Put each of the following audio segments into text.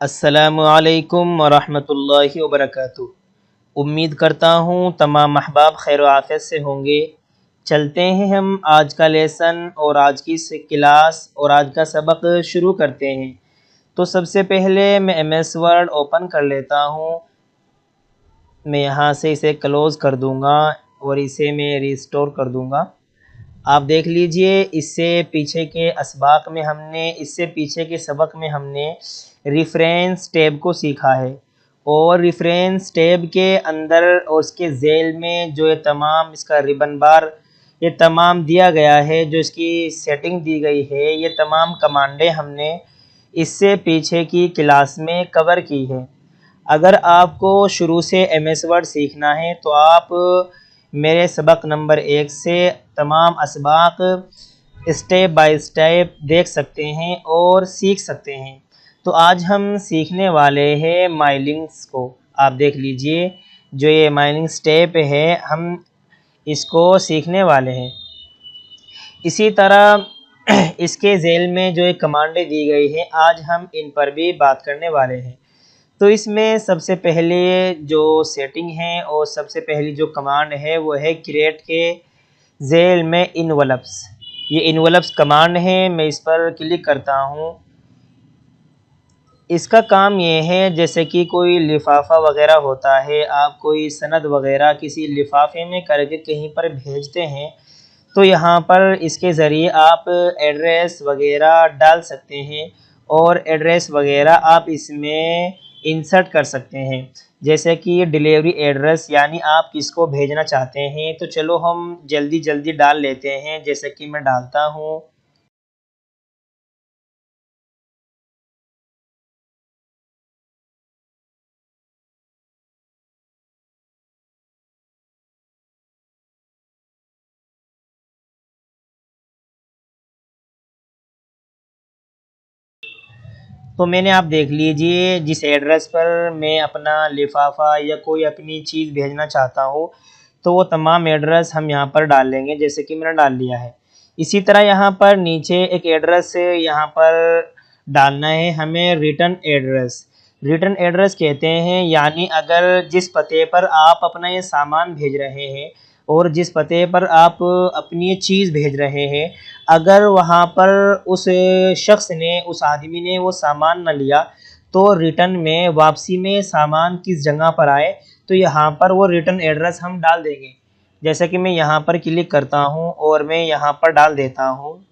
अस्सलामुअलैकुम वरहमतुल्लाहि वबरकातुहू। उम्मीद करता हूँ तमाम अहबाब खैर आफियत से होंगे। चलते हैं हम आज का लेसन और आज की क्लास और आज का सबक शुरू करते हैं। तो सबसे पहले मैं एमएस वर्ड ओपन कर लेता हूँ। मैं यहाँ से इसे क्लोज़ कर दूँगा और इसे मैं रिस्टोर कर दूँगा। आप देख लीजिए, इससे पीछे के सबक में हमने रेफरेंस टैब को सीखा है और रेफरेंस टैब के अंदर और उसके ज़ेल में जो ये तमाम इसका रिबन बार ये तमाम दिया गया है, जो इसकी सेटिंग दी गई है, ये तमाम कमांडें हमने इससे पीछे की क्लास में कवर की है। अगर आपको शुरू से एमएस वर्ड सीखना है तो आप मेरे सबक नंबर 1 से तमाम असबाक स्टेप बाय स्टेप देख सकते हैं और सीख सकते हैं। तो आज हम सीखने वाले हैं माइलिंग्स को। आप देख लीजिए, जो ये माइलिंग स्टेप है हम इसको सीखने वाले हैं। इसी तरह इसके ज़ेल में जो एक कमांडें दी गई है, आज हम इन पर भी बात करने वाले हैं। तो इसमें सबसे पहले जो सेटिंग है और सबसे पहली जो कमांड है वो है क्रिएट के ज़ेल में इनवलप्स। ये इनवलप्स कमांड है, मैं इस पर क्लिक करता हूँ। इसका काम ये है, जैसे कि कोई लिफाफा वगैरह होता है, आप कोई सनद वगैरह किसी लिफाफे में करके कहीं पर भेजते हैं, तो यहाँ पर इसके ज़रिए आप एड्रेस वगैरह डाल सकते हैं और एड्रेस वगैरह आप इसमें इंसर्ट कर सकते हैं। जैसे कि डिलीवरी एड्रेस, यानी आप किसको भेजना चाहते हैं। तो चलो हम जल्दी जल्दी डाल लेते हैं, जैसे कि मैं डालता हूँ। तो मैंने, आप देख लीजिए, जिस एड्रेस पर मैं अपना लिफाफा या कोई अपनी चीज़ भेजना चाहता हूँ, तो वो तमाम एड्रेस हम यहाँ पर डाल लेंगे, जैसे कि मैंने डाल लिया है। इसी तरह यहाँ पर नीचे एक एड्रेस यहाँ पर डालना है हमें, रिटर्न एड्रेस। रिटर्न एड्रेस कहते हैं, यानी अगर जिस पते पर आप अपना ये सामान भेज रहे हैं और जिस पते पर आप अपनी ये चीज़ भेज रहे हैं, अगर वहाँ पर उस शख्स ने, उस आदमी ने वो सामान न लिया, तो रिटर्न में, वापसी में सामान किस जगह पर आए, तो यहाँ पर वो रिटर्न एड्रेस हम डाल देंगे। जैसे कि मैं यहाँ पर क्लिक करता हूँ और मैं यहाँ पर डाल देता हूँ।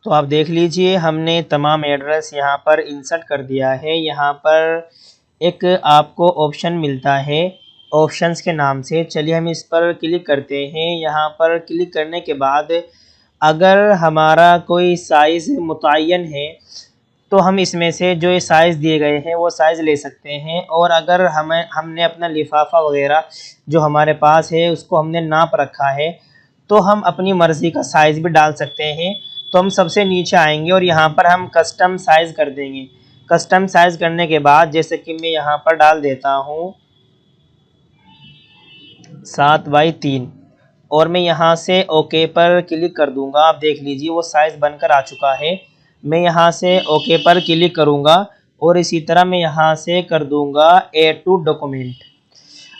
तो आप देख लीजिए, हमने तमाम एड्रेस यहाँ पर इंसर्ट कर दिया है। यहाँ पर एक आपको ऑप्शन मिलता है ऑप्शंस के नाम से, चलिए हम इस पर क्लिक करते हैं। यहाँ पर क्लिक करने के बाद अगर हमारा कोई साइज़ मुतय्यन है तो हम इसमें से जो ये साइज़ दिए गए हैं वो साइज़ ले सकते हैं। और अगर हमने अपना लिफाफा वगैरह जो हमारे पास है उसको हमने नाप रखा है, तो हम अपनी मर्ज़ी का साइज़ भी डाल सकते हैं। तो हम सबसे नीचे आएंगे और यहाँ पर हम कस्टम साइज़ कर देंगे। कस्टम साइज़ करने के बाद, जैसे कि मैं यहाँ पर डाल देता हूँ 7x3 और मैं यहाँ से ओके पर क्लिक कर दूँगा। आप देख लीजिए, वो साइज़ बनकर आ चुका है। मैं यहाँ से ओके पर क्लिक करूँगा और इसी तरह मैं यहाँ से कर दूँगा ऐड टू डॉक्यूमेंट।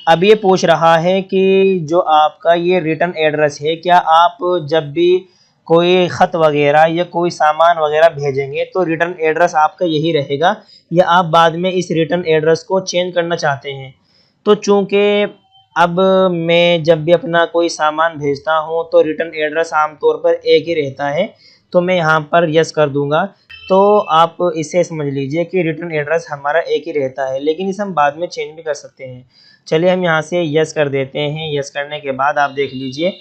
अब ये पूछ रहा है कि जो आपका ये रिटर्न एड्रेस है, क्या आप जब भी कोई ख़त वगैरह या कोई सामान वगैरह भेजेंगे तो रिटर्न एड्रेस आपका यही रहेगा, या आप बाद में इस रिटर्न एड्रेस को चेंज करना चाहते हैं। तो चूँकि अब मैं जब भी अपना कोई सामान भेजता हूँ तो रिटर्न एड्रेस आमतौर पर एक ही रहता है, तो मैं यहाँ पर यस कर दूँगा। तो आप इसे समझ लीजिए कि रिटर्न एड्रेस हमारा एक ही रहता है, लेकिन इसे हम बाद में चेंज भी कर सकते हैं। चलिए हम यहाँ से यस कर देते हैं। यस करने के बाद आप देख लीजिए,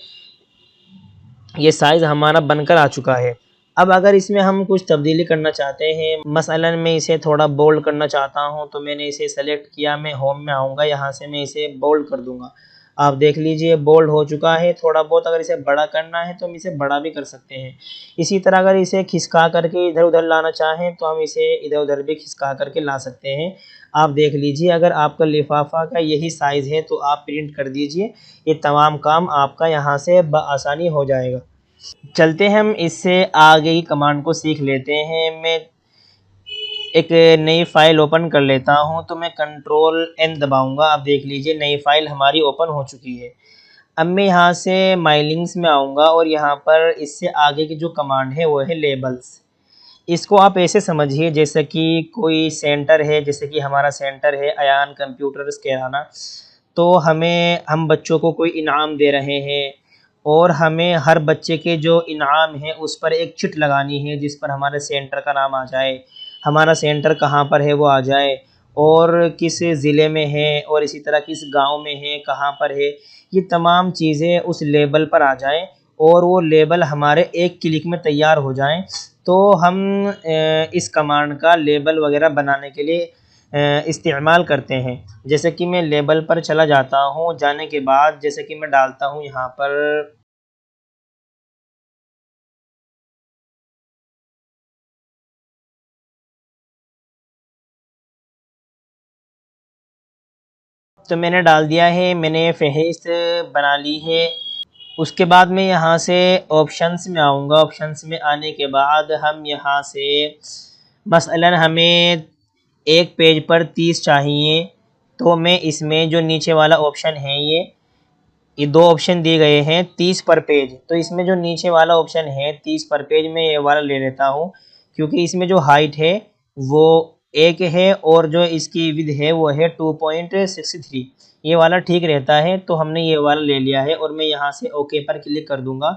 ये साइज़ हमारा बनकर आ चुका है। अब अगर इसमें हम कुछ तब्दीली करना चाहते हैं, मसलन मैं इसे थोड़ा बोल्ड करना चाहता हूँ, तो मैंने इसे सेलेक्ट किया, मैं होम में आऊँगा, यहाँ से मैं इसे बोल्ड कर दूँगा। आप देख लीजिए बोल्ड हो चुका है। थोड़ा बहुत अगर इसे बड़ा करना है तो हम इसे बड़ा भी कर सकते हैं। इसी तरह अगर इसे खिसका करके इधर उधर लाना चाहें तो हम इसे इधर उधर भी खिसका करके ला सकते हैं। आप देख लीजिए अगर आपका लिफाफा का यही साइज़ है तो आप प्रिंट कर दीजिए, ये तमाम काम आपका यहाँ से बआसानी हो जाएगा। चलते हैं हम इससे आगे की कमांड को सीख लेते हैं। मैं एक नई फ़ाइल ओपन कर लेता हूं, तो मैं कंट्रोल एन दबाऊंगा। आप देख लीजिए नई फ़ाइल हमारी ओपन हो चुकी है। अब मैं यहाँ से माइलिंग्स में आऊँगा और यहाँ पर इससे आगे की जो कमांड है वो है लेबल्स। इसको आप ऐसे समझिए जैसे कि कोई सेंटर है, जैसे कि हमारा सेंटर है अयान कंप्यूटर्स किराना, तो हम बच्चों को कोई इनाम दे रहे हैं और हमें हर बच्चे के जो इनाम है उस पर एक चिट लगानी है जिस पर हमारे सेंटर का नाम आ जाए, हमारा सेंटर कहाँ पर है वो आ जाए, और किस ज़िले में है, और इसी तरह किस गांव में है, कहाँ पर है, ये तमाम चीज़ें उस लेबल पर आ जाएं और वो लेबल हमारे एक क्लिक में तैयार हो जाएं। तो हम इस कमांड का लेबल वगैरह बनाने के लिए इस्तेमाल करते हैं। जैसे कि मैं लेबल पर चला जाता हूँ, जाने के बाद जैसे कि मैं डालता हूँ यहाँ पर तो मैंने डाल दिया है, मैंने फ़हरिस्त बना ली है। उसके बाद मैं यहाँ से ऑप्शंस में आऊँगा। ऑप्शंस में आने के बाद हम यहाँ से मसलन हमें एक पेज पर 30 चाहिए, तो मैं इसमें जो नीचे वाला ऑप्शन है ये दो ऑप्शन दिए गए हैं 30 पर पेज, तो इसमें जो नीचे वाला ऑप्शन है 30 पर पेज में ये वाला ले लेता हूँ, क्योंकि इसमें जो हाइट है वो एक है और जो इसकी विड्थ है वो है 2.63, ये वाला ठीक रहता है। तो हमने ये वाला ले लिया है और मैं यहाँ से ओके पर क्लिक कर दूँगा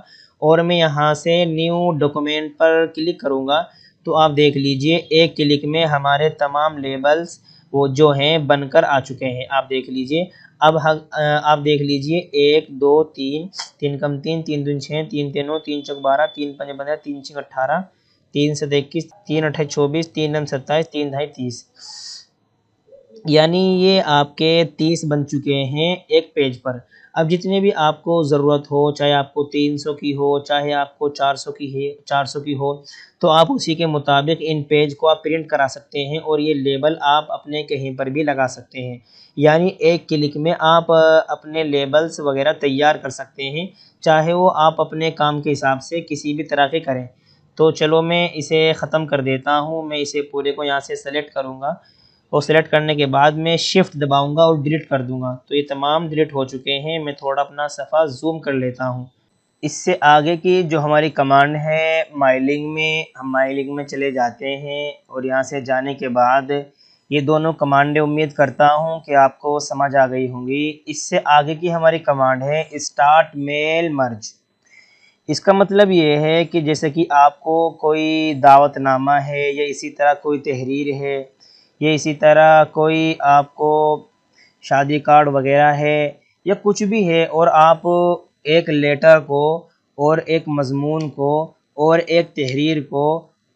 और मैं यहाँ से न्यू डॉक्यूमेंट पर क्लिक करूँगा। तो आप देख लीजिए एक क्लिक में हमारे तमाम लेबल्स वो जो हैं बनकर आ चुके हैं। आप देख लीजिए अब आप देख लीजिए 1 2 3 3 कम 3 3 दूनी 6 3 3 9 3 चौक 12 3 पंजे 15 3 छः 18 3 7 21 3 8 24 3 9 27 3 ढाई 30, यानी ये आपके 30 बन चुके हैं एक पेज पर। अब जितने भी आपको ज़रूरत हो, चाहे आपको 300 की हो, चाहे आपको 400 की है 400 की हो, तो आप उसी के मुताबिक इन पेज को आप प्रिंट करा सकते हैं और ये लेबल आप अपने कहीं पर भी लगा सकते हैं। यानी एक क्लिक में आप अपने लेबल्स वगैरह तैयार कर सकते हैं, चाहे वो आप अपने काम के हिसाब से किसी भी तरह के करें। तो चलो मैं इसे ख़त्म कर देता हूँ। मैं इसे पूरे को यहाँ से सेलेक्ट करूँगा और सेलेक्ट करने के बाद मैं शिफ्ट दबाऊंगा और डिलीट कर दूंगा। तो ये तमाम डिलीट हो चुके हैं। मैं थोड़ा अपना सफ़ा ज़ूम कर लेता हूँ। इससे आगे की जो हमारी कमांड है माइलिंग में, हम माइलिंग में चले जाते हैं और यहाँ से जाने के बाद ये दोनों कमांडें उम्मीद करता हूँ कि आपको समझ आ गई होंगी। इससे आगे की हमारी कमांड है स्टार्ट मेल मर्ज। इसका मतलब ये है कि जैसे कि आपको कोई दावतनामा है या इसी तरह कोई तहरीर है या इसी तरह कोई आपको शादी कार्ड वगैरह है या कुछ भी है, और आप एक लेटर को और एक मज़मून को और एक तहरीर को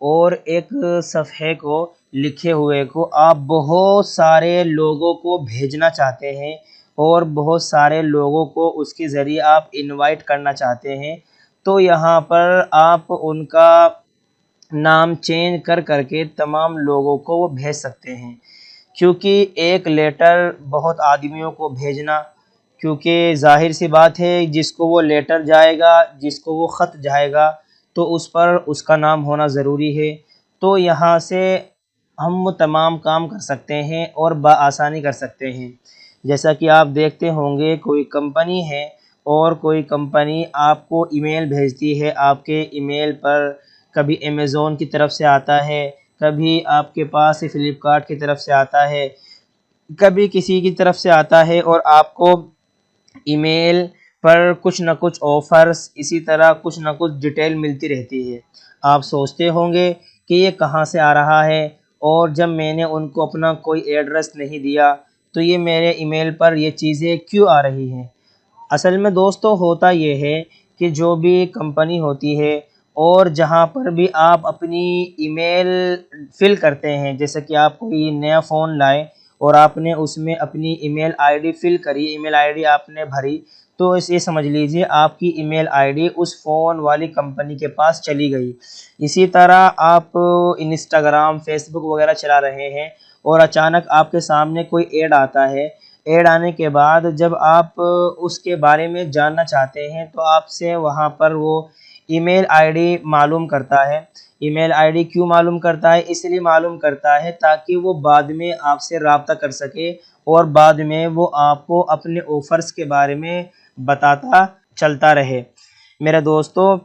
और एक सफ़हे को लिखे हुए को आप बहुत सारे लोगों को भेजना चाहते हैं और बहुत सारे लोगों को उसके ज़रिए आप इनवाइट करना चाहते हैं, तो यहाँ पर आप उनका नाम चेंज कर करके तमाम लोगों को वो भेज सकते हैं। क्योंकि एक लेटर बहुत आदमियों को भेजना, क्योंकि ज़ाहिर सी बात है जिसको वो लेटर जाएगा, जिसको वो ख़त जाएगा, तो उस पर उसका नाम होना ज़रूरी है। तो यहाँ से हम वो तमाम काम कर सकते हैं और बआसानी कर सकते हैं। जैसा कि आप देखते होंगे कोई कंपनी है और कोई कंपनी आपको ईमेल भेजती है, आपके ईमेल पर कभी अमेज़ॉन की तरफ से आता है, कभी आपके पास फ़्लिपकार्ट की तरफ से आता है, कभी किसी की तरफ से आता है और आपको ईमेल पर कुछ न कुछ ऑफ़र्स, इसी तरह कुछ न कुछ डिटेल मिलती रहती है। आप सोचते होंगे कि ये कहाँ से आ रहा है, और जब मैंने उनको अपना कोई एड्रेस नहीं दिया तो ये मेरे ईमेल पर ये चीज़ें क्यों आ रही हैं। असल में दोस्तों होता ये है कि जो भी कंपनी होती है और जहाँ पर भी आप अपनी ईमेल फ़िल करते हैं, जैसे कि आप कोई नया फ़ोन लाए और आपने उसमें अपनी ईमेल आईडी फिल करी, ईमेल आईडी आपने भरी, तो इसे समझ लीजिए आपकी ईमेल आईडी उस फ़ोन वाली कंपनी के पास चली गई। इसी तरह आप इंस्टाग्राम, फेसबुक वगैरह चला रहे हैं और अचानक आपके सामने कोई ऐड आता है। ऐड आने के बाद जब आप उसके बारे में जानना चाहते हैं तो आपसे वहाँ पर वो ईमेल आईडी मालूम करता है। ईमेल आईडी क्यों मालूम करता है? इसलिए मालूम करता है ताकि वो बाद में आपसे रब्ता कर सके और बाद में वो आपको अपने ऑफ़र्स के बारे में बताता चलता रहे। मेरे दोस्तों,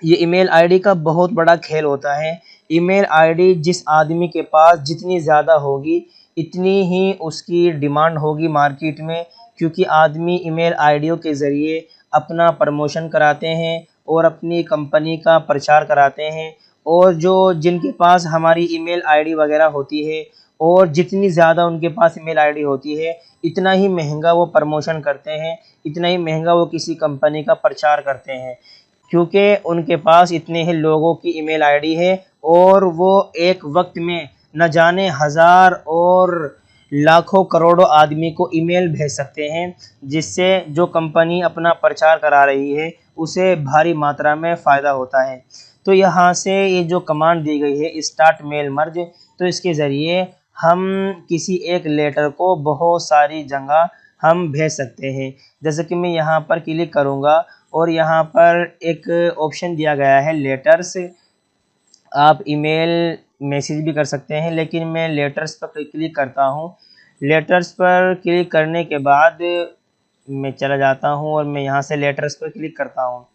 ये ईमेल आईडी का बहुत बड़ा खेल होता है। ईमेल आईडी जिस आदमी के पास जितनी ज़्यादा होगी, इतनी ही उसकी डिमांड होगी मार्केट में, क्योंकि आदमी ईमेल आईडियों के ज़रिए अपना प्रमोशन कराते हैं और अपनी कंपनी का प्रचार कराते हैं। और जिनके पास हमारी ईमेल आईडी वगैरह होती है और जितनी ज़्यादा उनके पास ईमेल आईडी होती है, इतना ही महंगा वो प्रमोशन करते हैं, इतना ही महंगा वो किसी कंपनी का प्रचार करते हैं, क्योंकि उनके पास इतने ही लोगों की ईमेल आईडी है और वो एक वक्त में न जाने हज़ार और लाखों करोड़ों आदमी को ईमेल भेज सकते हैं, जिससे जो कंपनी अपना प्रचार करा रही है उसे भारी मात्रा में फ़ायदा होता है। तो यहाँ से ये जो कमांड दी गई है स्टार्ट मेल मर्ज, तो इसके ज़रिए हम किसी एक लेटर को बहुत सारी जगह हम भेज सकते हैं। जैसे कि मैं यहाँ पर क्लिक करूँगा और यहाँ पर एक ऑप्शन दिया गया है लेटर्स। आप ईमेल मैसेज भी कर सकते हैं, लेकिन मैं लेटर्स पर क्लिक करता हूँ। लेटर्स पर क्लिक करने के बाद मैं चला जाता हूँ और मैं यहाँ से लेटर्स पर क्लिक करता हूँ।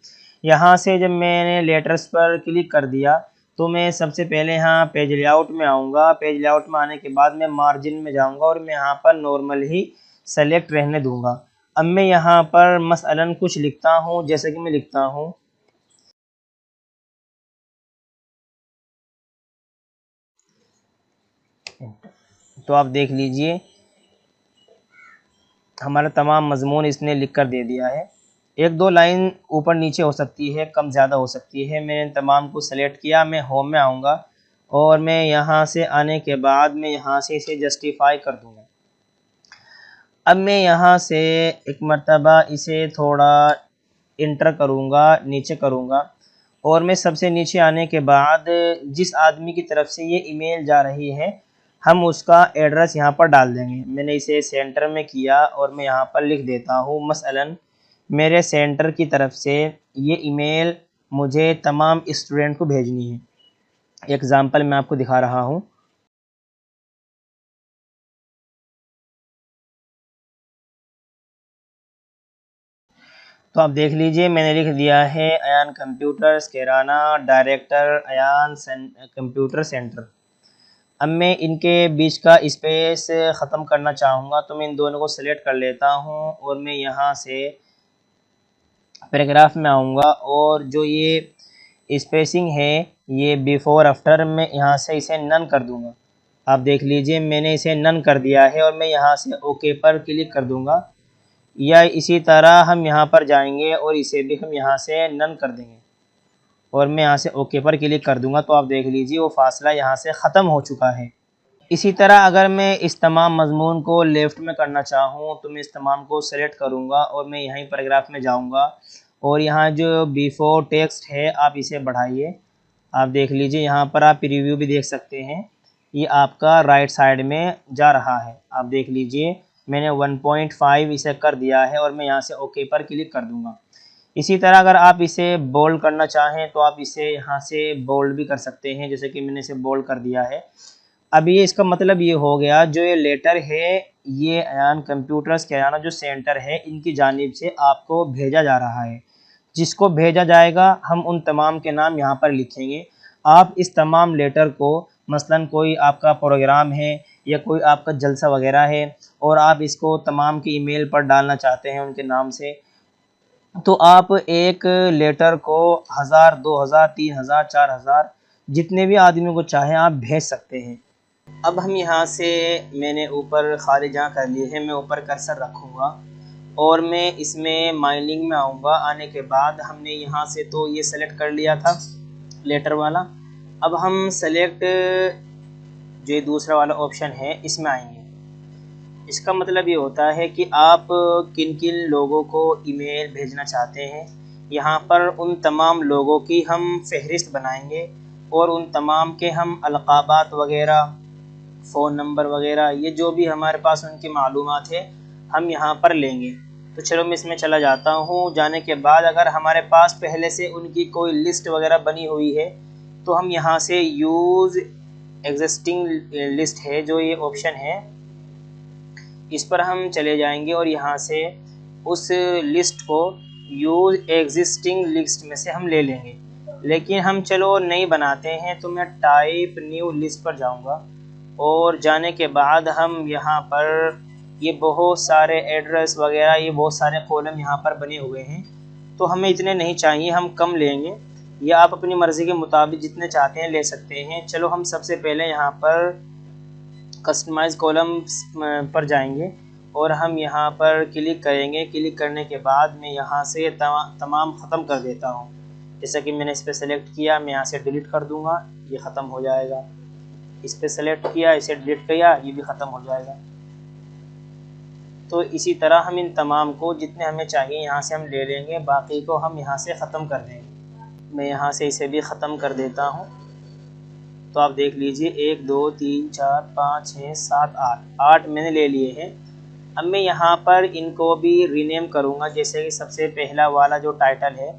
यहाँ से जब मैंने लेटर्स पर क्लिक कर दिया तो मैं सबसे पहले यहाँ पेज लेआउट में आऊँगा। पेज लेआउट में आने के बाद मैं मार्जिन में जाऊँगा और मैं यहाँ पर नॉर्मल ही सेलेक्ट रहने दूँगा। अब मैं यहाँ पर मसलन कुछ लिखता हूँ, जैसे कि मैं लिखता हूँ तो आप देख लीजिए हमारा तमाम मज़मून इसने लिख कर दे दिया है। एक दो लाइन ऊपर नीचे हो सकती है, कम ज़्यादा हो सकती है। मैंने तमाम को सेलेक्ट किया। मैं होम में आऊँगा और मैं यहाँ से आने के बाद मैं यहाँ से इसे जस्टिफाई कर दूँगा। अब मैं यहाँ से एक मर्तबा इसे थोड़ा इंटर करूँगा, नीचे करूँगा और मैं सबसे नीचे आने के बाद जिस आदमी की तरफ से ये ईमेल जा रही है हम उसका एड्रेस यहाँ पर डाल देंगे। मैंने इसे सेंटर में किया और मैं यहाँ पर लिख देता हूँ मसलन मेरे सेंटर की तरफ से ये ईमेल मुझे तमाम स्टूडेंट को भेजनी है। एग्ज़ाम्पल मैं आपको दिखा रहा हूँ। तो आप देख लीजिए मैंने लिख दिया है Ayaan computers Kairana director Ayaan computer centre. अब मैं इनके बीच का स्पेस ख़त्म करना चाहूँगा तो मैं इन दोनों को सिलेक्ट कर लेता हूँ और मैं यहाँ से पैराग्राफ में आऊँगा और जो ये स्पेसिंग है ये बिफ़ोर आफ्टर में यहाँ से इसे नन कर दूँगा। आप देख लीजिए मैंने इसे नन कर दिया है और मैं यहाँ से ओके पर क्लिक कर दूँगा। या इसी तरह हम यहाँ पर जाएंगे और इसे भी हम यहाँ से नन कर देंगे और मैं यहाँ से ओके पर क्लिक कर दूँगा। तो आप देख लीजिए वो फासला यहाँ से ख़त्म हो चुका है। इसी तरह अगर मैं इस तमाम मज़मून को लेफ़्ट में करना चाहूँ तो मैं इस तमाम को सेलेक्ट करूँगा और मैं यहीं पैराग्राफ में जाऊँगा और यहाँ जो बिफोर टेक्स्ट है आप इसे बढ़ाइए। आप देख लीजिए यहाँ पर आप प्रीव्यू भी देख सकते हैं, ये आपका राइट साइड में जा रहा है। आप देख लीजिए मैंने 1.5 इसे कर दिया है और मैं यहाँ से ओके पर क्लिक कर दूँगा। इसी तरह अगर आप इसे बोल्ड करना चाहें तो आप इसे यहाँ से बोल्ड भी कर सकते हैं, जैसे कि मैंने इसे बोल्ड कर दिया है। अब ये इसका मतलब ये हो गया जो ये लेटर है ये अयान कंप्यूटर्स कैराना जो सेंटर है इनकी जानिब से आपको भेजा जा रहा है। जिसको भेजा जाएगा हम उन तमाम के नाम यहाँ पर लिखेंगे। आप इस तमाम लेटर को मसलन कोई आपका प्रोग्राम है या कोई आपका जलसा वगैरह है और आप इसको तमाम की ईमेल पर डालना चाहते हैं उनके नाम से, तो आप एक लेटर को 1000, 2000, 3000, 4000 जितने भी आदमियों को चाहे आप भेज सकते हैं। अब हम यहाँ से मैंने ऊपर खाली जहाँ कर लिए है मैं ऊपर कर्सर रखूँगा और मैं इसमें माइनिंग में आऊँगा। आने के बाद हमने यहाँ से तो ये सेलेक्ट कर लिया था लेटर वाला। अब हम सेलेक्ट जो दूसरा वाला ऑप्शन है इसमें आएंगे। इसका मतलब ये होता है कि आप किन किन लोगों को ईमेल भेजना चाहते हैं। यहाँ पर उन तमाम लोगों की हम फहरिस्त बनाएंगे और उन तमाम के हम अलक़ाबात वगैरह, फ़ोन नंबर वगैरह, ये जो भी हमारे पास उनकी मालूमात है हम यहाँ पर लेंगे। तो चलो मैं इसमें चला जाता हूँ। जाने के बाद अगर हमारे पास पहले से उनकी कोई लिस्ट वगैरह बनी हुई है तो हम यहाँ से यूज़ एग्जिस्टिंग लिस्ट है जो ये ऑप्शन है, इस पर हम चले जाएंगे और यहाँ से उस लिस्ट को यूज़ एग्जिस्टिंग लिस्ट में से हम ले लेंगे। लेकिन हम चलो नई बनाते हैं, तो मैं टाइप न्यू लिस्ट पर जाऊँगा और जाने के बाद हम यहाँ पर ये बहुत सारे एड्रेस वगैरह, ये बहुत सारे कॉलम यहाँ पर बने हुए हैं, तो हमें इतने नहीं चाहिए, हम कम लेंगे। या आप अपनी मर्ज़ी के मुताबिक जितने चाहते हैं ले सकते हैं। चलो हम सबसे पहले यहाँ पर कस्टमाइज़ कॉलम्स पर जाएंगे और हम यहाँ पर क्लिक करेंगे। क्लिक करने के बाद मैं यहाँ से तमाम ख़त्म कर देता हूँ। जैसा कि मैंने इस पर सेलेक्ट किया, मैं यहाँ से डिलीट कर दूँगा, ये ख़त्म हो जाएगा। इस पर सेलेक्ट किया, इसे डिलीट किया, ये भी ख़त्म हो जाएगा। तो इसी तरह हम इन तमाम को जितने हमें चाहिए यहाँ से हम ले लेंगे, बाकी को हम यहाँ से ख़त्म कर देंगे। मैं यहाँ से इसे भी ख़त्म कर देता हूँ। तो आप देख लीजिए 1 2 3 4 5 6 7 8 मैंने ले लिए हैं। अब मैं यहाँ पर इनको भी रीनेम करूँगा। जैसे कि सबसे पहला वाला जो टाइटल है,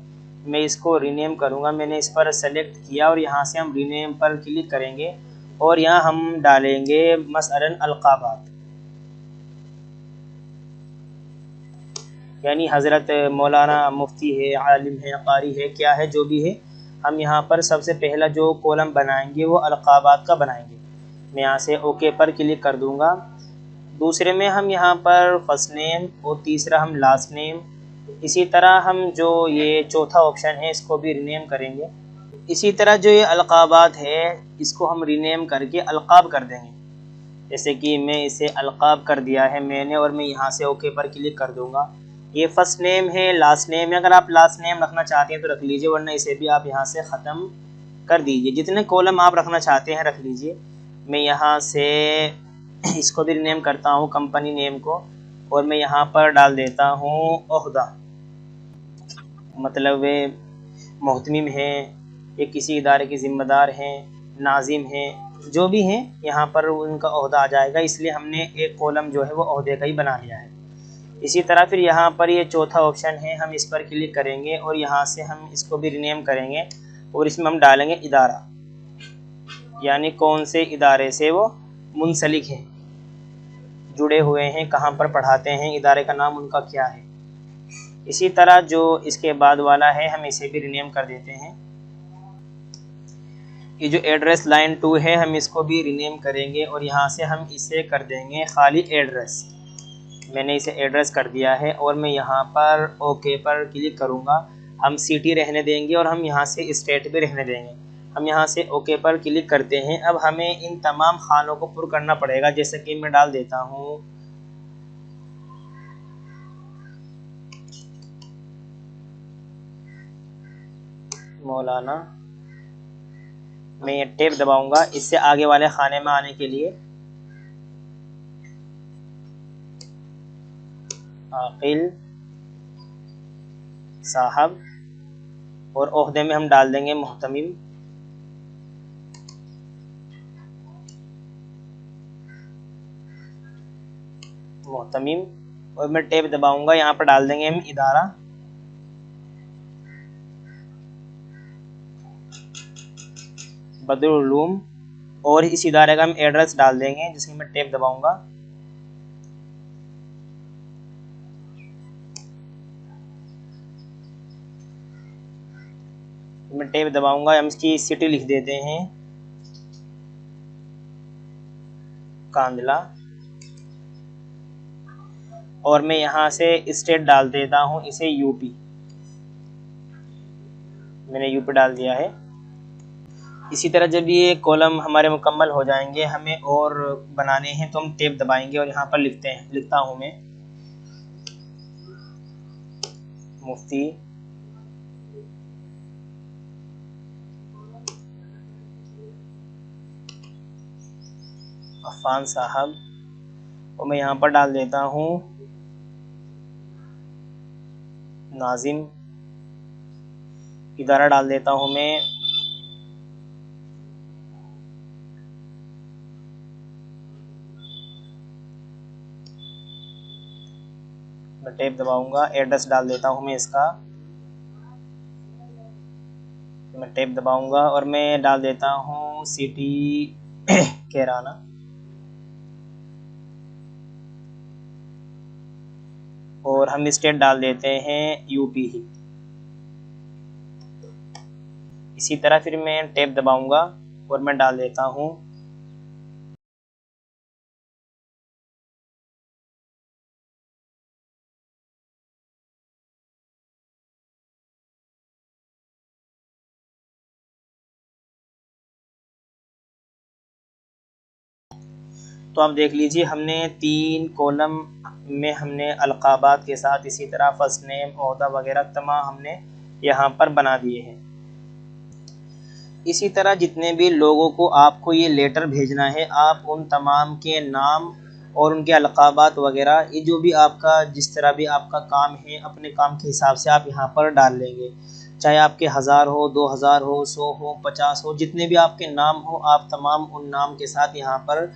मैं इसको रीनेम करूँगा। मैंने इस पर सेलेक्ट किया और यहाँ से हम रीनेम पर क्लिक करेंगे और यहाँ हम डालेंगे मसलन अलक़ाबात, यानी हज़रत, मौलाना, मुफ्ती है, आलिम है, कारी है, क्या है, जो भी है। हम यहाँ पर सबसे पहला जो कॉलम बनाएंगे वो अलक़ाबात का बनाएंगे। मैं यहाँ से ओके पर क्लिक कर दूँगा। दूसरे में हम यहाँ पर फ़र्स्ट नेम और तीसरा हम लास्ट नेम। इसी तरह हम जो ये चौथा ऑप्शन है इसको भी रीनेम करेंगे। इसी तरह जो ये अलक़ाबात है इसको हम रीनेम करके अलक़ाब कर देंगे। जैसे कि मैं इसे अलक़ाब कर दिया है मैंने और मैं यहाँ से ओके पर क्लिक कर दूँगा। ये फ़र्स्ट नेम है, लास्ट नेम है। अगर आप लास्ट नेम रखना चाहते हैं तो रख लीजिए, वरना इसे भी आप यहाँ से ख़त्म कर दीजिए। जितने कॉलम आप रखना चाहते हैं रख लीजिए। मैं यहाँ से इसको भी रीनेम करता हूँ, कंपनी नेम को, और मैं यहाँ पर डाल देता हूँ ओहदा, मतलब वे मोहतमिम हैं, ये किसी इदारे के ज़िम्मेदार हैं, नाजिम हैं, जो भी हैं यहाँ पर उनका ओहदा आ जाएगा। इसलिए हमने एक कॉलम जो है वो ओहदे का ही बना लिया है। इसी तरह फिर यहाँ पर ये चौथा ऑप्शन है, हम इस पर क्लिक करेंगे और यहाँ से हम इसको भी रीनेम करेंगे और इसमें हम डालेंगे इदारा, यानी कौन से इदारे से वो मुंसलिक हैं, जुड़े हुए हैं, कहाँ पर पढ़ाते हैं, इदारे का नाम उनका क्या है। इसी तरह जो इसके बाद वाला है हम इसे भी रीनेम कर देते हैं। ये जो एड्रेस लाइन 2 है हम इसको भी रीनेम करेंगे और यहाँ से हम इसे कर देंगे खाली एड्रेस। मैंने इसे एड्रेस कर दिया है और मैं यहाँ पर ओके पर क्लिक करूँगा। हम सिटी रहने देंगे और हम यहाँ से स्टेट भी रहने देंगे। हम यहाँ से ओके पर क्लिक करते हैं। अब हमें इन तमाम खानों को पुर करना पड़ेगा। जैसे कि मैं डाल देता हूँ मौलाना। मैं ये टैब दबाऊंगा इससे आगे वाले खाने में आने के लिए। आकिल साहब, और ओहदे में हम डाल देंगे मोहतमिम। मोहतमिम, और मैं टैब दबाऊंगा, यहाँ पर डाल देंगे हम इदारा। बदरुल उलूम, और इस इदारे का हम एड्रेस डाल देंगे जिसकी मैं टैब दबाऊंगा। मैं टैब दबाऊंगा, हम इसकी सिटी लिख देते हैं कांदला, और मैं यहाँ से स्टेट डाल देता हूँ इसे यूपी। मैंने यूपी डाल दिया है। इसी तरह जब ये कॉलम हमारे मुकम्मल हो जाएंगे, हमें और बनाने हैं, तो हम टैब दबाएंगे और यहाँ पर लिखता हूँ मैं मुफ्ती अफ़ान साहब, और मैं यहाँ पर डाल देता हूँ नाजिम। इदारा डाल देता हूँ मैं टैब दबाऊंगा। एड्रेस डाल देता हूँ मैं इसका, मैं टैब दबाऊंगा और मैं डाल देता हूँ सिटी कैराना। और हम स्टेट डाल देते हैं यूपी ही। इसी तरह फिर मैं टैब दबाऊंगा और मैं डाल देता हूँ तो आप देख लीजिए हमने 3 कॉलम में हमने अलकाबात के साथ इसी तरह फर्स्ट नेम, ओहदा वगैरह तमाम हमने यहाँ पर बना दिए हैं। इसी तरह जितने भी लोगों को आपको ये लेटर भेजना है, आप उन तमाम के नाम और उनके अलकाबात वगैरह, ये जो भी आपका जिस तरह भी आपका काम है, अपने काम के हिसाब से आप यहाँ पर डाल लेंगे। चाहे आपके 1000 हो, 2000 हो, 100 हो, 50 हो, जितने भी आपके नाम हो, आप तमाम उन नाम के साथ यहाँ पर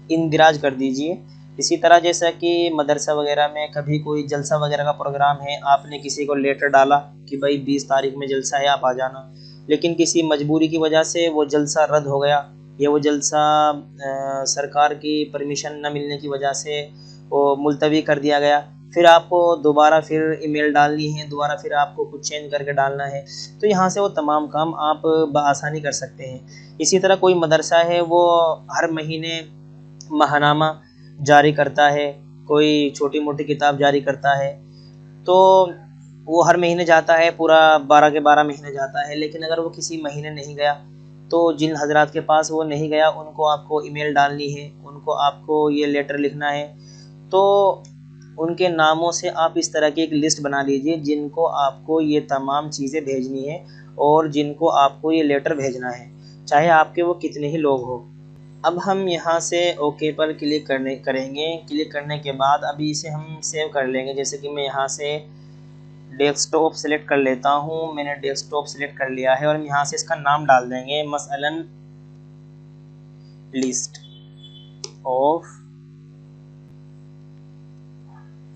इंदराज कर दीजिए। इसी तरह जैसा कि मदरसा वगैरह में कभी कोई जलसा वगैरह का प्रोग्राम है, आपने किसी को लेटर डाला कि भाई 20 तारीख में जलसा है, आप आ जाना, लेकिन किसी मजबूरी की वजह से वो जलसा रद्द हो गया या वो जलसा सरकार की परमिशन न मिलने की वजह से वो मुलतवी कर दिया गया, फिर आपको दोबारा फिर ईमेल डालनी है, दोबारा फिर आपको कुछ चेंज करके डालना है, तो यहाँ से वो तमाम काम आप बआसानी कर सकते हैं। इसी तरह कोई मदरसा है वो हर महीने महानामा जारी करता है, कोई छोटी मोटी किताब जारी करता है, तो वो हर महीने जाता है, पूरा 12 के 12 महीने जाता है। लेकिन अगर वो किसी महीने नहीं गया, तो जिन हजरात के पास वो नहीं गया उनको आपको ईमेल डालनी है, उनको आपको ये लेटर लिखना है। तो उनके नामों से आप इस तरह की एक लिस्ट बना लीजिए जिनको आपको ये तमाम चीज़ें भेजनी है और जिनको आपको ये लेटर भेजना है, चाहे आपके वो कितने ही लोग हो। अब हम यहाँ से ओके पर क्लिक करेंगे। क्लिक करने के बाद अभी इसे हम सेव कर लेंगे। जैसे कि मैं यहाँ से डेस्कटॉप सेलेक्ट कर लेता हूँ। मैंने डेस्कटॉप सेलेक्ट कर लिया है और हम यहाँ से इसका नाम डाल देंगे मसलन लिस्ट ऑफ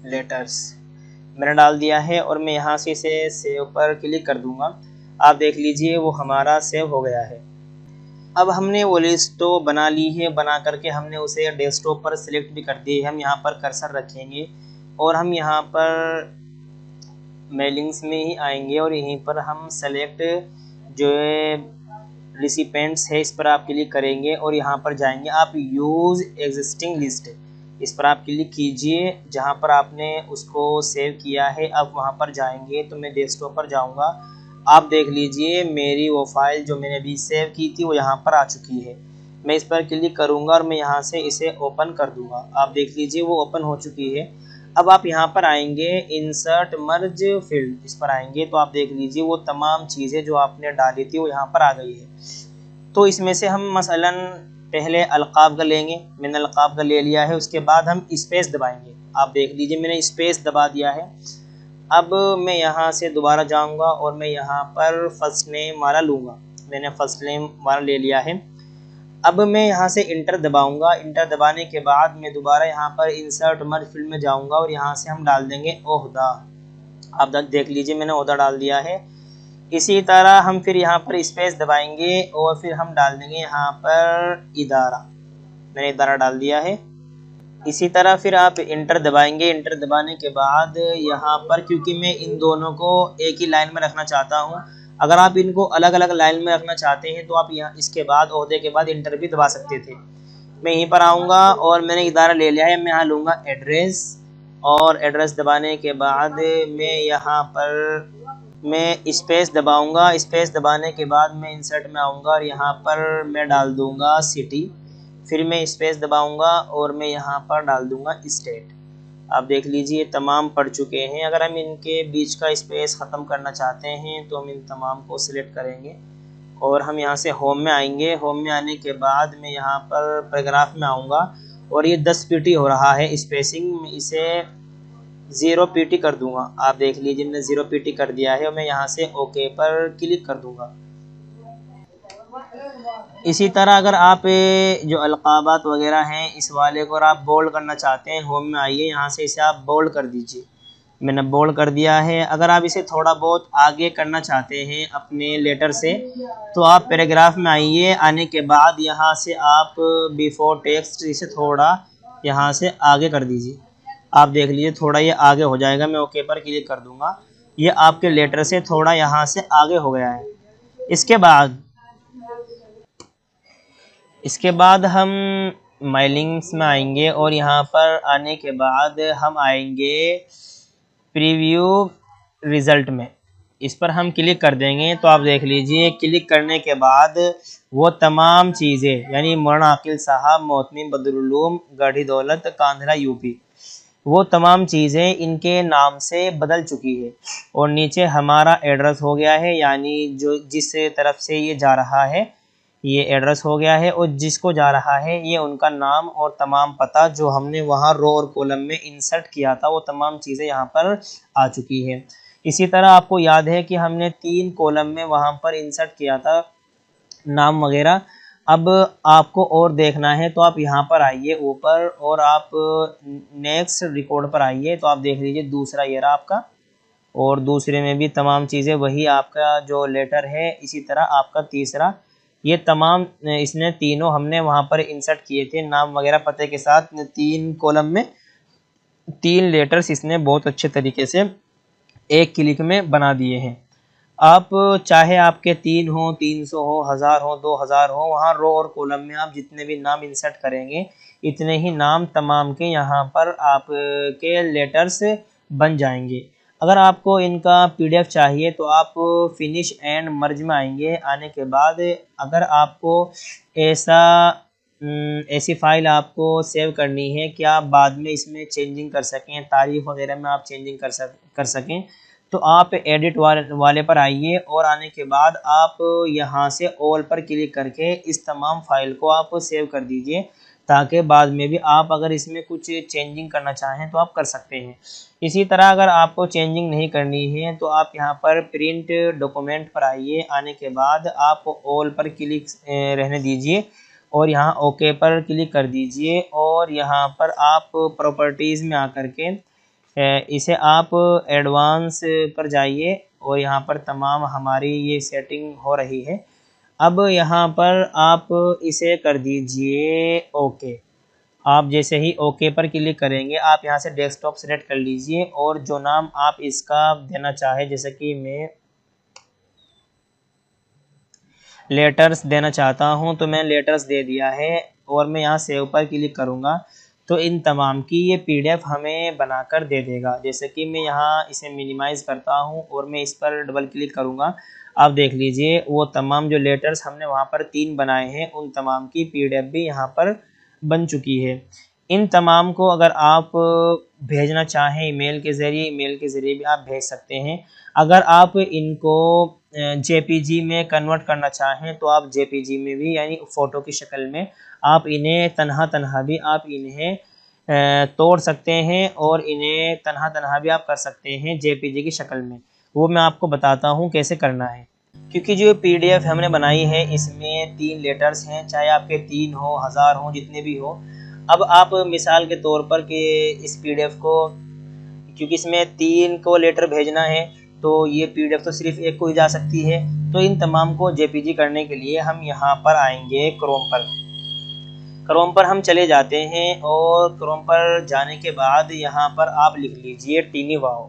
लेटर्स। मैंने डाल दिया है और मैं यहाँ से इसे सेव पर क्लिक कर दूँगा। आप देख लीजिए वो हमारा सेव हो गया है। अब हमने वो लिस्ट तो बना ली है, बना करके हमने उसे डेस्कटॉप पर सिलेक्ट भी कर दी है। हम यहाँ पर कर्सर रखेंगे और हम यहाँ पर मेलिंग्स में ही आएंगे और यहीं पर हम सेलेक्ट जो रिसिपेंट्स है इस पर आप क्लिक करेंगे और यहाँ पर जाएंगे आप यूज़ एग्जिस्टिंग लिस्ट, इस पर आप क्लिक कीजिए जहाँ पर आपने उसको सेव किया है। अब वहाँ पर जाएंगे तो मैं डेस्कटॉप पर जाऊँगा। आप देख लीजिए मेरी वो फाइल जो मैंने अभी सेव की थी वो यहाँ पर आ चुकी है। मैं इस पर क्लिक करूँगा और मैं यहाँ से इसे ओपन कर दूँगा। आप देख लीजिए वो ओपन हो चुकी है। अब आप यहाँ पर आएंगे इंसर्ट मर्ज फील्ड, इस पर आएंगे तो आप देख लीजिए वो तमाम चीज़ें जो आपने डाली थी वो यहाँ पर आ गई है। तो इसमें से हम मसलन पहले अलकाब का लेंगे। मैंने अलकाब का ले लिया है, उसके बाद हम स्पेस दबाएंगे। आप देख लीजिए मैंने स्पेस दबा दिया है। अब मैं यहाँ से दोबारा जाऊँगा और मैं यहाँ पर फर्स्ट नेम वाला लूँगा। मैंने फर्स्ट नेम वाला ले लिया है। अब मैं यहाँ से इंटर दबाऊँगा। इंटर दबाने के बाद मैं दोबारा यहाँ पर इंसर्ट मर्ज फील्ड में जाऊँगा और यहाँ से हम डाल देंगे ओहदा। आप देख लीजिए मैंने ओहदा डाल दिया है। इसी तरह हम फिर यहाँ पर स्पेस दबाएंगे और फिर हम डाल देंगे यहाँ पर इदारा। मैंने इदारा डाल दिया है। इसी तरह फिर आप इंटर दबाएंगे। इंटर दबाने के बाद यहाँ पर क्योंकि मैं इन दोनों को एक ही लाइन में रखना चाहता हूँ, अगर आप इनको अलग अलग लाइन में रखना चाहते हैं तो आप यहाँ इसके बाद ओहदे के बाद इंटर भी दबा सकते थे। मैं यहीं पर आऊँगा और मैंने इदारा ले लिया है। मैं यहाँ लूँगा एड्रेस और एड्रेस दबाने के बाद मैं यहाँ पर मैं स्पेस दबाऊँगा। स्पेस दबाने के बाद मैं इंसर्ट में आऊँगा और यहाँ पर मैं डाल दूँगा सिटी। फिर मैं स्पेस दबाऊँगा और मैं यहाँ पर डाल दूँगा स्टेट। आप देख लीजिए तमाम पढ़ चुके हैं। अगर हम इनके बीच का स्पेस ख़त्म करना चाहते हैं तो हम इन तमाम को सिलेक्ट करेंगे और हम यहाँ से होम में आएंगे। होम में आने के बाद मैं यहाँ पर पैराग्राफ में आऊँगा और ये 10 पीटी हो रहा है स्पेसिंग, इसे 0 पीटी कर दूंगा। आप देख लीजिए मैंने 0 पीटी कर दिया है और मैं यहाँ से ओके पर क्लिक कर दूंगा। इसी तरह अगर आप जो अलकाबात वगैरह हैं इस वाले को अगर आप बोल्ड करना चाहते हैं, होम में आइए, यहाँ से इसे आप बोल्ड कर दीजिए। मैंने बोल्ड कर दिया है। अगर आप इसे थोड़ा बहुत आगे करना चाहते हैं अपने लेटर से, तो आप पैराग्राफ में आइए, आने के बाद यहाँ से आप बिफोर टेक्स्ट इसे थोड़ा यहाँ से आगे कर दीजिए। आप देख लीजिए थोड़ा ये आगे हो जाएगा। मैं ओके पर क्लिक कर दूंगा। ये आपके लेटर से थोड़ा यहाँ से आगे हो गया है। इसके बाद हम माइलिंग्स में आएंगे और यहाँ पर आने के बाद हम आएंगे प्रीव्यू रिज़ल्ट में। इस पर हम क्लिक कर देंगे तो आप देख लीजिए क्लिक करने के बाद वो तमाम चीज़ें, यानी मौलाना आकिल साहब, मोहतमिम बदरुल्लूम, गढ़ी दौलत, कांधला यूपी, वो तमाम चीज़ें इनके नाम से बदल चुकी है। और नीचे हमारा एड्रेस हो गया है, यानी जो जिस तरफ से ये जा रहा है ये एड्रेस हो गया है, और जिसको जा रहा है ये उनका नाम और तमाम पता जो हमने वहाँ रो और कॉलम में इंसर्ट किया था, वो तमाम चीज़ें यहाँ पर आ चुकी है। इसी तरह आपको याद है कि हमने 3 कॉलम में वहाँ पर इंसर्ट किया था नाम वगैरह। अब आपको और देखना है तो आप यहाँ पर आइए ऊपर और आप नेक्स्ट रिकॉर्ड पर आइए, तो आप देख लीजिए दूसरा ये रहा आपका, और दूसरे में भी तमाम चीज़ें वही आपका जो लेटर है। इसी तरह आपका तीसरा, ये तमाम इसने तीनों हमने वहाँ पर इंसर्ट किए थे नाम वगैरह पते के साथ। 3 कॉलम में 3 लेटर्स इसने बहुत अच्छे तरीके से एक क्लिक में बना दिए हैं। आप चाहे आपके 3 हो, 300 हो, 1000 हो, 2000 हो, वहाँ रो और कॉलम में आप जितने भी नाम इंसर्ट करेंगे इतने ही नाम तमाम के यहाँ पर आपके लेटर्स बन जाएंगे। अगर आपको इनका PDF चाहिए तो आप फिनिश एंड मर्ज में आएंगे। आने के बाद अगर आपको ऐसी फ़ाइल आपको सेव करनी है कि आप बाद में इसमें चेंजिंग कर सकें, तारीफ़ वगैरह में आप चेंजिंग कर सकें, तो आप एडिट वाले पर आइए और आने के बाद आप यहाँ से ऑल पर क्लिक करके इस तमाम फाइल को आप सेव कर दीजिए, ताकि बाद में भी आप अगर इसमें कुछ चेंजिंग करना चाहें तो आप कर सकते हैं। इसी तरह अगर आपको चेंजिंग नहीं करनी है तो आप यहाँ पर प्रिंट डॉक्यूमेंट पर आइए। आने के बाद आप ऑल पर क्लिक रहने दीजिए और यहाँ ओके पर क्लिक कर दीजिए, और यहाँ पर आप प्रॉपर्टीज़ में आकर के इसे आप एडवांस पर जाइए और यहाँ पर तमाम हमारी ये सेटिंग हो रही है। अब यहाँ पर आप इसे कर दीजिए ओके। आप जैसे ही ओके पर क्लिक करेंगे आप यहाँ से डेस्कटॉप सेलेक्ट कर लीजिए और जो नाम आप इसका देना चाहे, जैसे कि मैं लेटर्स देना चाहता हूँ तो मैं लेटर्स दे दिया है और मैं यहाँ सेव पर क्लिक करूँगा तो इन तमाम की ये PDF हमें बनाकर दे देगा। जैसे कि मैं यहाँ इसे मिनिमाइज़ करता हूँ और मैं इस पर डबल क्लिक करूँगा, आप देख लीजिए वो तमाम जो लेटर्स हमने वहाँ पर 3 बनाए हैं उन तमाम की PDF भी यहाँ पर बन चुकी है। इन तमाम को अगर आप भेजना चाहें ईमेल के ज़रिए भी आप भेज सकते हैं। अगर आप इनको JPG में कन्वर्ट करना चाहें तो आप JPG में भी, यानी फ़ोटो की शक्ल में आप इन्हें तनहा भी आप इन्हें तोड़ सकते हैं और इन्हें तनहा भी आप कर सकते हैं JPG की शक्ल में। वो मैं आपको बताता हूँ कैसे करना है। क्योंकि जो PDF हमने बनाई है इसमें 3 लेटर्स हैं, चाहे आपके 3 हो, 1000 हो, जितने भी हो। अब आप मिसाल के तौर पर कि इस PDF को, क्योंकि इसमें 3 को लेटर भेजना है तो ये PDF तो सिर्फ एक को ही जा सकती है, तो इन तमाम को JPG करने के लिए हम यहाँ पर आएंगे क्रोम पर हम चले जाते हैं और क्रोम पर जाने के बाद यहाँ पर आप लिख लीजिए टीनी वाओ।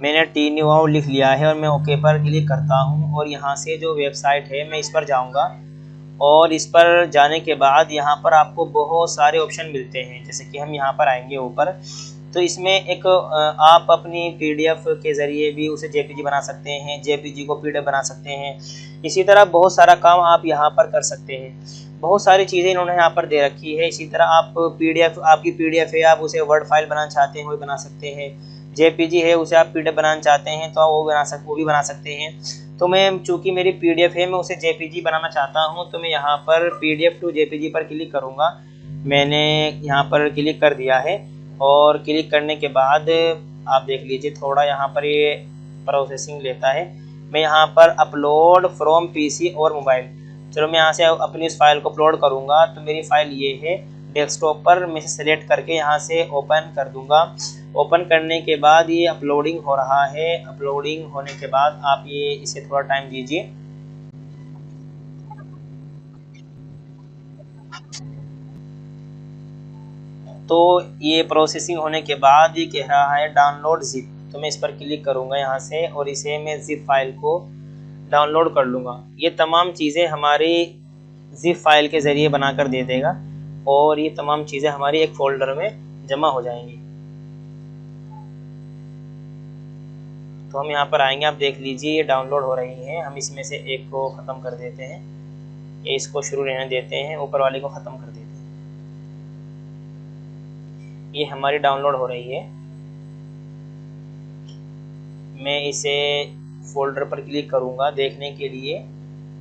मैंने टीनी वाओ लिख लिया है और मैं ओके पर क्लिक करता हूँ और यहाँ से जो वेबसाइट है मैं इस पर जाऊँगा और इस पर जाने के बाद यहाँ पर आपको बहुत सारे ऑप्शन मिलते हैं। जैसे कि हम यहाँ पर आएंगे ऊपर तो इसमें एक आप अपनी PDF के ज़रिए भी उसे JPG बना सकते हैं, JPG को PDF बना सकते हैं। इसी तरह बहुत सारा काम आप यहाँ पर कर सकते हैं। बहुत सारी चीज़ें इन्होंने यहाँ पर दे रखी है। इसी तरह आप आपकी PDF है, आप उसे वर्ड फाइल बनाना चाहते हैं वो भी बना सकते हैं। JPG है उसे आप PDF बनाना चाहते हैं तो वो भी बना सकते हैं। तो मैं चूँकि मेरी PDF है मैं उसे JPG बनाना चाहता हूँ, तो मैं यहाँ पर PDF टू JPG पर क्लिक करूँगा। मैंने यहाँ पर क्लिक कर दिया है और क्लिक करने के बाद आप देख लीजिए थोड़ा यहाँ पर ये प्रोसेसिंग लेता है। मैं यहाँ पर अपलोड फ्रॉम PC और मोबाइल, चलो मैं यहाँ से अपनी उस फाइल को अपलोड करूँगा। तो मेरी फाइल ये है डेस्कटॉप पर, मैं इसे सेलेक्ट करके यहाँ से ओपन कर दूँगा। ओपन करने के बाद ये अपलोडिंग हो रहा है। अपलोडिंग होने के बाद आप ये इसे थोड़ा टाइम दीजिए। तो ये प्रोसेसिंग होने के बाद ये कह रहा है डाउनलोड जिप, तो मैं इस पर क्लिक करूँगा यहाँ से और इसे मैं जिप फाइल को डाउनलोड कर लूँगा। ये तमाम चीज़ें हमारी जिप फाइल के ज़रिए बनाकर दे देगा और ये तमाम चीज़ें हमारी एक फ़ोल्डर में जमा हो जाएंगी। तो हम यहाँ पर आएंगे, आप देख लीजिए ये डाउनलोड हो रही हैं। हम इसमें से एक को ख़त्म कर देते हैं, ये इसको शुरू रहने देते हैं, ऊपर वाले को ख़त्म कर देते हैं। ये हमारी डाउनलोड हो रही है। मैं इसे फ़ोल्डर पर क्लिक करूँगा देखने के लिए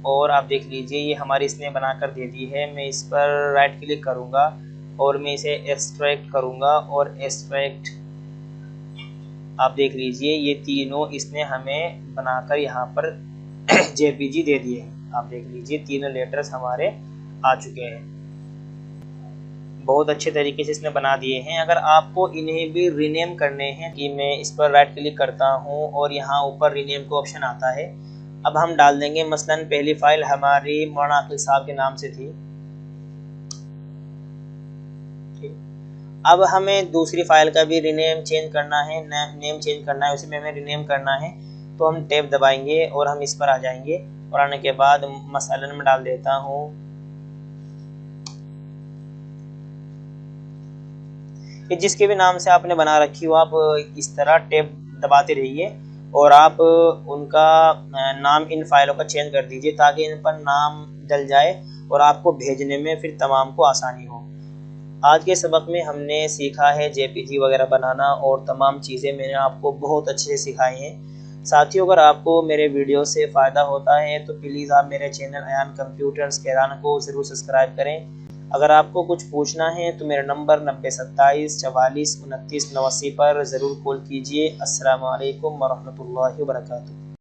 और आप देख लीजिए ये हमारी इसने बनाकर दे दी है। मैं इस पर राइट क्लिक करूँगा और मैं इसे एक्सट्रैक्ट करूँगा और एक्सट्रैक्ट, आप देख लीजिए ये तीनों इसने हमें बनाकर यहाँ पर JPG दे दिए हैं। आप देख लीजिए तीनों लेटर्स हमारे आ चुके हैं, बहुत अच्छे तरीके से इसने बना दिए हैं। अगर आपको इन्हें भी रीनेम करने हैं कि मैं इस पर राइट क्लिक करता हूँ और यहाँ ऊपर रीनेम का ऑप्शन आता है। अब हम डाल देंगे मसलन पहली फाइल हमारी मौलाना आकिल साहब के नाम से थी, अब हमें दूसरी फाइल का भी रीनेम चेंज करना है, नेम चेंज करना है, उसे में हमें रीनेम करना है। तो हम टैब दबाएंगे और हम इस पर आ जाएंगे और आने के बाद मसलन में डाल देता हूँ कि जिसके भी नाम से आपने बना रखी हो, आप इस तरह टैब दबाते रहिए और आप उनका नाम इन फाइलों का चेंज कर दीजिए ताकि इन पर नाम डल जाए और आपको भेजने में फिर तमाम को आसानी हो। आज के सबक में हमने सीखा है JPG वगैरह बनाना और तमाम चीज़ें मैंने आपको बहुत अच्छे से सिखाई हैं। साथियों, अगर आपको मेरे वीडियो से फ़ायदा होता है तो प्लीज़ आप मेरे चैनल अयान कंप्यूटर्स कैराना को ज़रूर सब्सक्राइब करें। अगर आपको कुछ पूछना है तो मेरा नंबर 9027442989 पर ज़रूर कॉल कीजिए। अस्सलामु अलैकुम वरहमतुल्लाहि वबरकातुहू।